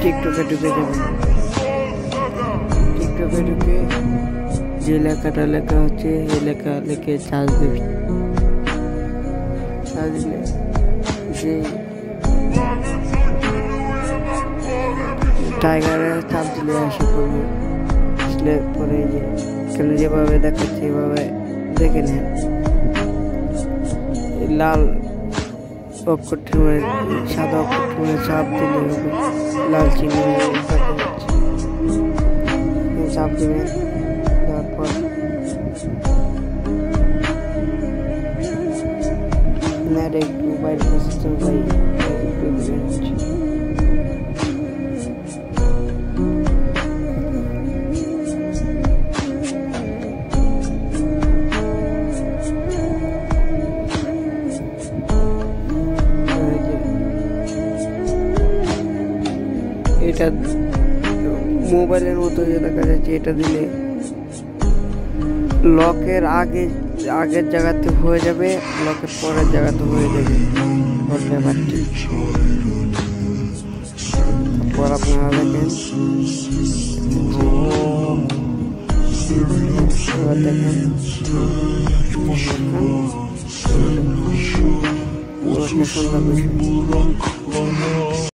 টিকটকে ঢুকে যাবেন। টিকটকে ঢুকে যে লেখাটা লেখা হচ্ছে এই লেখা লিখে চার্জ দেবেন। চার্জ দিলে যে টাইগারে চাপ দিলে এসে পড়বে। আসলে পরে যে এখানে যেভাবে দেখাচ্ছে এভাবে দেখে নেন। লাল অক্ষর সাদা অক্ষর চাপ দিলে হবে লাল চিহ্ন চাপ দেবেন। তারপর একটু বাইরে এটা মোবাইলের মতো যে দেখা যাচ্ছে, এটা দিলে লকের আগের জায়গাতে হয়ে যাবে, লকের পরের জায়গাতে হয়ে যাবে ব্যাপারটি। তারপর আপনারা দেখেন সুন্দর বিষয়।